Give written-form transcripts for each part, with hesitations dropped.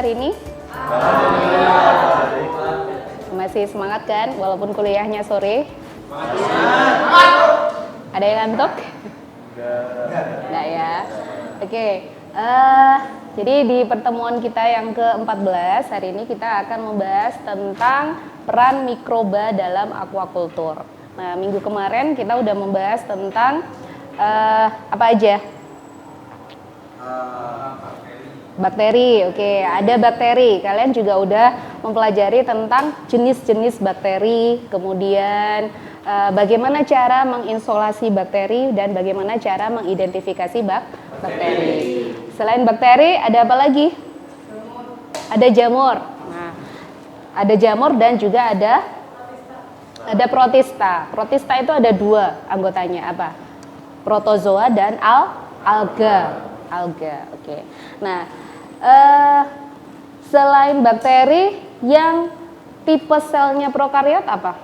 hari ini? Masih semangat kan walaupun kuliahnya sore? Ada yang ngantuk? Enggak ya. Oke. Jadi di pertemuan kita yang ke-14 hari ini kita akan membahas tentang peran mikroba dalam aquaculture. Nah, minggu kemarin kita udah membahas tentang apa aja? Bakteri. Oke, ada bakteri. Kalian juga udah mempelajari tentang jenis-jenis bakteri, kemudian bagaimana cara mengisolasi bakteri dan bagaimana cara mengidentifikasi bakteri. Selain bakteri, ada apa lagi? Ada jamur. Nah, ada jamur dan juga ada protista. Protista itu ada dua anggotanya, apa? Protozoa dan alga. Oke. Nah, selain bakteri, yang tipe selnya prokariot apa?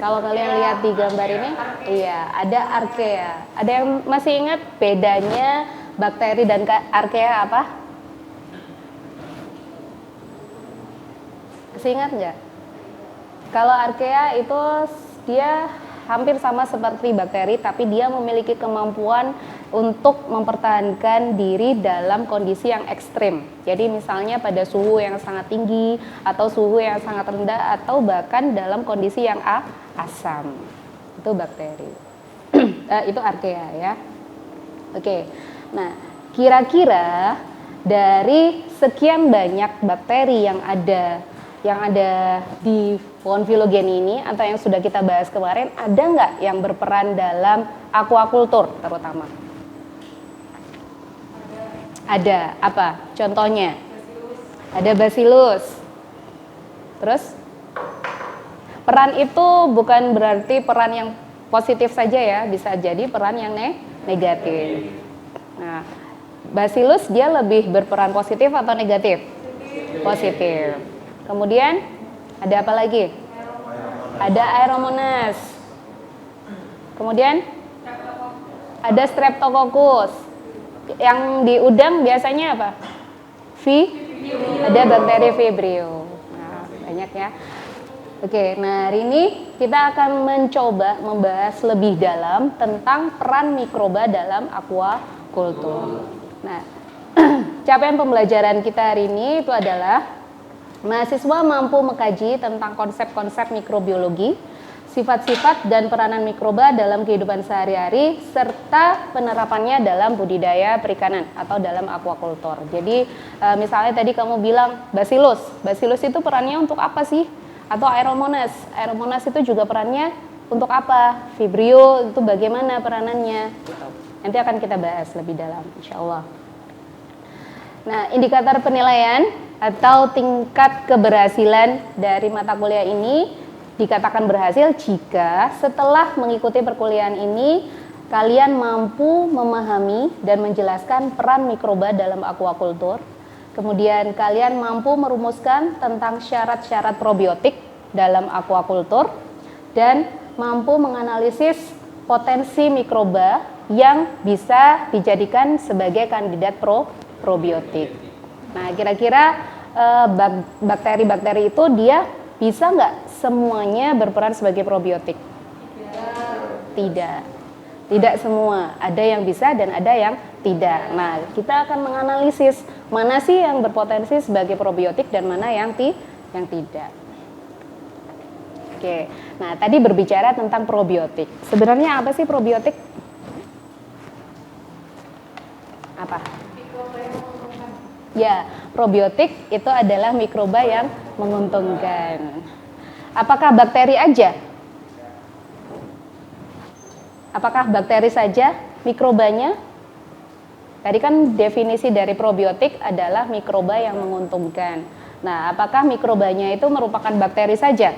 Kalau kalian lihat di gambar ini, iya, ada archaea. Ada yang masih ingat bedanya bakteri dan archaea apa? Masih ingat nggak? Kalau archaea itu dia hampir sama seperti bakteri, tapi dia memiliki kemampuan untuk mempertahankan diri dalam kondisi yang ekstrim. Jadi misalnya pada suhu yang sangat tinggi atau suhu yang sangat rendah atau bahkan dalam kondisi yang asam. Itu bakteri. Itu archaea ya. Oke. Nah, kira-kira dari sekian banyak bakteri yang ada di pohon filogeni ini atau yang sudah kita bahas kemarin, ada nggak yang berperan dalam aquaculture terutama? Ada. Apa? Contohnya? Ada bacillus. Terus? Peran itu bukan berarti peran yang positif saja ya, bisa jadi peran yang negatif. Nah, bacillus dia lebih berperan positif atau negatif? Positif. Kemudian ada apa lagi? Ada Aeromonas. Kemudian ada Streptococcus. Yang di udang biasanya apa? Ada bakteri Vibrio. Nah, banyak ya. Oke, nah hari ini kita akan mencoba membahas lebih dalam tentang peran mikroba dalam aquaculture. Nah, capaian pembelajaran kita hari ini itu adalah mahasiswa mampu mengkaji tentang konsep-konsep mikrobiologi, sifat-sifat dan peranan mikroba dalam kehidupan sehari-hari, serta penerapannya dalam budidaya perikanan atau dalam aquaculture. Jadi misalnya tadi kamu bilang bacillus itu perannya untuk apa sih? Atau Aeromonas itu juga perannya untuk apa? Vibrio itu bagaimana peranannya? Gitu. Nanti akan kita bahas lebih dalam, insya Allah. Nah, indikator penilaian atau tingkat keberhasilan dari mata kuliah ini dikatakan berhasil jika setelah mengikuti perkuliahan ini kalian mampu memahami dan menjelaskan peran mikroba dalam aquaculture. Kemudian kalian mampu merumuskan tentang syarat-syarat probiotik dalam aquaculture dan mampu menganalisis potensi mikroba yang bisa dijadikan sebagai kandidat probiotik. Nah, kira-kira bakteri-bakteri itu dia bisa nggak semuanya berperan sebagai probiotik? Tidak semua. Ada yang bisa dan ada yang tidak. Nah, kita akan menganalisis mana sih yang berpotensi sebagai probiotik dan mana yang tidak. Oke. Nah, tadi berbicara tentang probiotik. Sebenarnya apa sih probiotik? Apa? Ya, probiotik itu adalah mikroba yang menguntungkan. Apakah bakteri aja? Apakah bakteri saja mikrobanya? Tadi kan definisi dari probiotik adalah mikroba yang menguntungkan. Nah, apakah mikrobanya itu merupakan bakteri saja?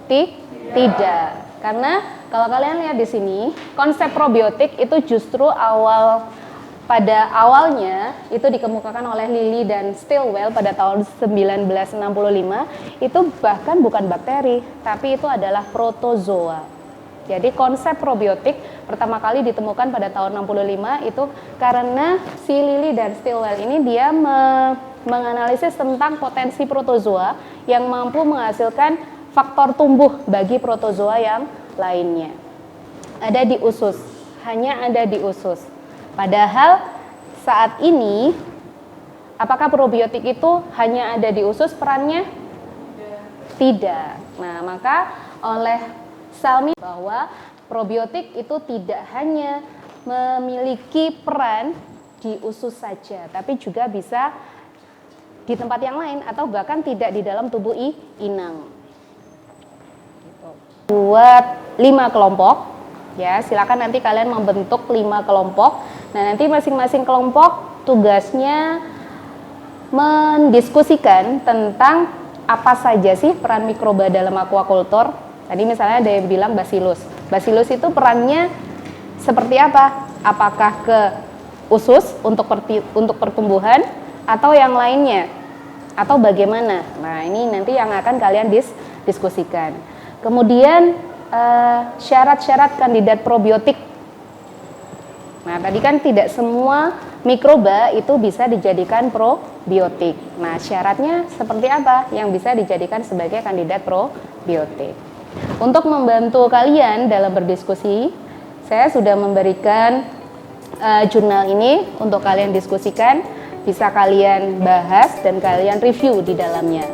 Tidak. Karena kalau kalian lihat di sini, konsep probiotik itu justru pada awalnya itu dikemukakan oleh Lilly dan Stilwell pada tahun 1965. Itu bahkan bukan bakteri, tapi itu adalah protozoa. Jadi konsep probiotik pertama kali ditemukan pada tahun 65 itu karena si Lilly dan Stilwell ini dia menganalisis tentang potensi protozoa yang mampu menghasilkan faktor tumbuh bagi protozoa yang lainnya. Ada di usus, hanya ada di usus. Padahal saat ini apakah probiotik itu hanya ada di usus perannya? Tidak. Nah, maka oleh Salmi bahwa probiotik itu tidak hanya memiliki peran di usus saja, tapi juga bisa di tempat yang lain atau bahkan tidak di dalam tubuh inang. Buat 5 kelompok, ya silakan nanti kalian membentuk 5 kelompok. Nah, nanti masing-masing kelompok tugasnya mendiskusikan tentang apa saja sih peran mikroba dalam aquaculture. Tadi misalnya ada yang bilang bacillus. Bacillus itu perannya seperti apa? Apakah ke usus untuk pertumbuhan atau yang lainnya? Atau bagaimana? Nah, ini nanti yang akan kalian diskusikan. Kemudian syarat-syarat kandidat probiotik. Nah, tadi kan tidak semua mikroba itu bisa dijadikan probiotik. Nah, syaratnya seperti apa yang bisa dijadikan sebagai kandidat probiotik? Untuk membantu kalian dalam berdiskusi, saya sudah memberikan jurnal ini untuk kalian diskusikan, bisa kalian bahas dan kalian review di dalamnya.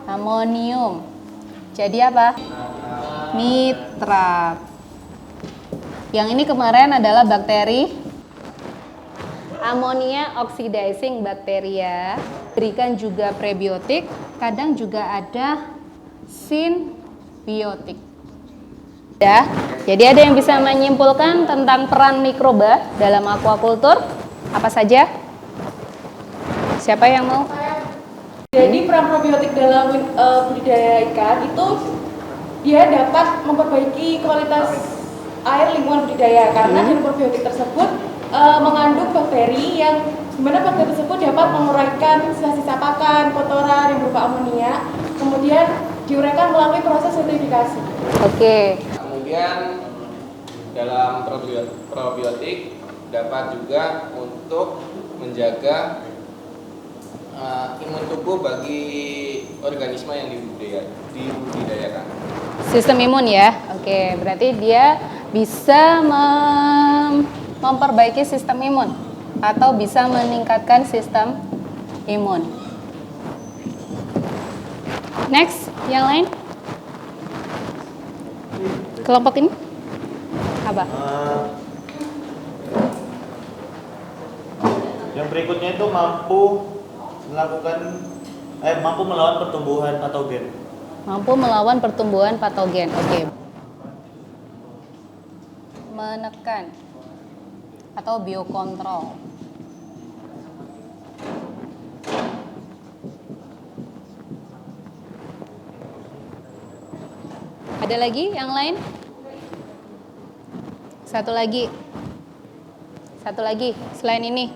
Amonium. Jadi apa? Nitrat. Yang ini kemarin adalah bakteri Ammonia oxidizing bacteria. Berikan juga prebiotik, kadang juga ada symbiotik. Ya. Jadi ada yang bisa menyimpulkan tentang peran mikroba dalam aquaculture? Apa saja? Siapa yang mau? Jadi peran probiotik dalam budidaya ikan itu dia dapat memperbaiki kualitas air lingkungan budidaya karena dari probiotik tersebut mengandung bakteri yang dimana bakteri tersebut dapat menguraikan sisa-sisa pakan, kotoran yang berupa amonia, kemudian diuraikan melalui proses sentrifikasi. Oke. Kemudian dalam probiotik dapat juga untuk menjaga imun tubuh bagi organisme yang dibudidayakan. Sistem imun ya. Oke, berarti dia bisa memperbaiki sistem imun atau bisa meningkatkan sistem imun. Next, yang lain? Kelompok ini? Apa? Yang berikutnya itu mampu melawan pertumbuhan patogen. Mampu melawan pertumbuhan patogen. Oke. Menekan atau biokontrol. Ada lagi yang lain? Satu lagi selain ini.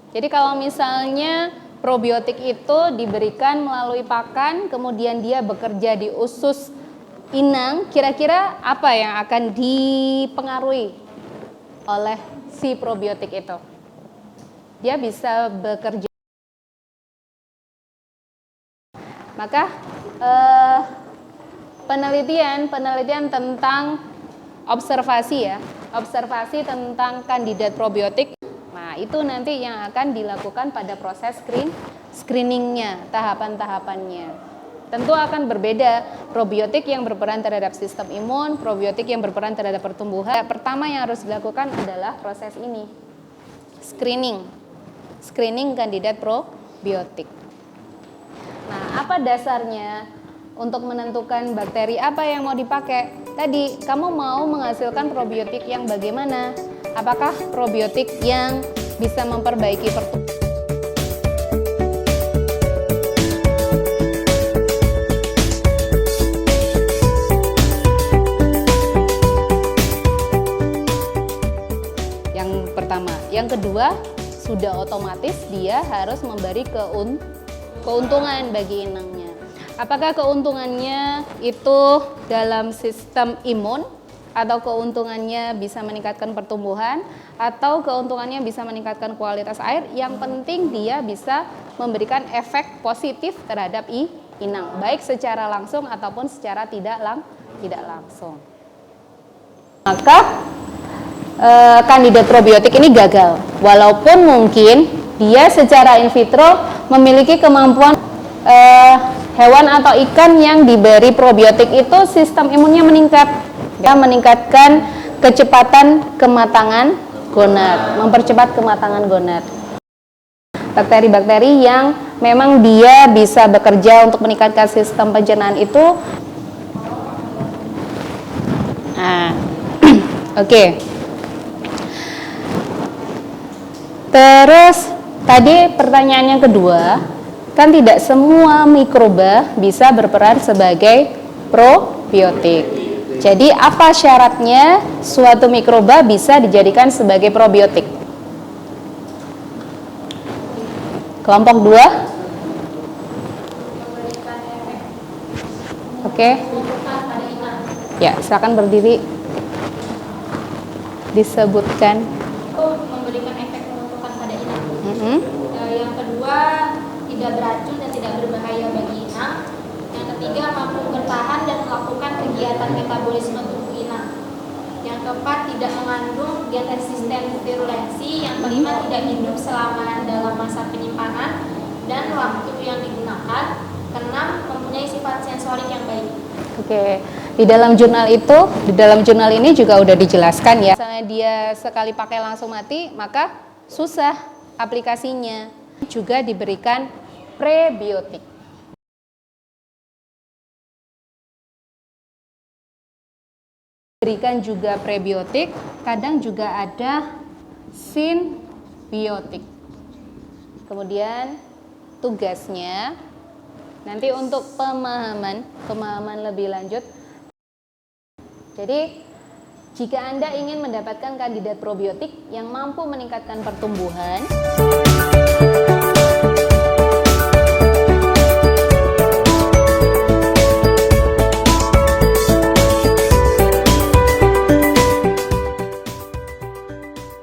Jadi kalau misalnya probiotik itu diberikan melalui pakan, kemudian dia bekerja di usus inang, kira-kira apa yang akan dipengaruhi oleh si probiotik itu? Dia bisa bekerja. Maka penelitian tentang observasi tentang kandidat probiotik. Nah, itu nanti yang akan dilakukan pada proses screeningnya, tahapan-tahapannya. Tentu akan berbeda, probiotik yang berperan terhadap sistem imun, probiotik yang berperan terhadap pertumbuhan. Pertama yang harus dilakukan adalah proses ini, screening kandidat probiotik. Nah, apa dasarnya untuk menentukan bakteri apa yang mau dipakai? Tadi, kamu mau menghasilkan probiotik yang bagaimana? Apakah probiotik yang bisa memperbaiki pertumbuhan? Yang pertama. Yang kedua, sudah otomatis dia harus memberi keuntungan bagi inangnya. Apakah keuntungannya itu dalam sistem imun, atau keuntungannya bisa meningkatkan pertumbuhan, atau keuntungannya bisa meningkatkan kualitas air? Yang penting dia bisa memberikan efek positif terhadap inang, baik secara langsung ataupun secara tidak langsung. Maka kandidat probiotik ini gagal, walaupun mungkin dia secara in vitro memiliki kemampuan hewan atau ikan yang diberi probiotik itu sistem imunnya meningkat, ya, meningkatkan kecepatan kematangan gonad, mempercepat kematangan gonad. Bakteri-bakteri yang memang dia bisa bekerja untuk meningkatkan sistem pencernaan itu. Nah, oke. Terus tadi pertanyaan yang kedua, kan tidak semua mikroba bisa berperan sebagai probiotik. Jadi apa syaratnya suatu mikroba bisa dijadikan sebagai probiotik? Kelompok 2. Oke. Ya, silakan berdiri. Disebutkan. Memberikan efek menguntungkan pada inang. Yang kedua, tidak beracun dan tidak berbahaya bagi inang. Yang ketiga, mampu bertahan dan melakukan kegiatan metabolisme tubuh inang. Yang keempat, tidak mengandung gen resisten virulensi. Yang kelima, tidak hidup selama dalam masa penyimpanan dan waktu yang digunakan. Keenam, mempunyai sifat sensorik yang baik. Oke, di dalam jurnal ini juga udah dijelaskan ya. Misalnya dia sekali pakai langsung mati, maka susah aplikasinya. Juga diberikan prebiotik. Berikan juga prebiotik, kadang juga ada simbiotik. Kemudian tugasnya nanti untuk pemahaman lebih lanjut. Jadi jika Anda ingin mendapatkan kandidat probiotik yang mampu meningkatkan pertumbuhan,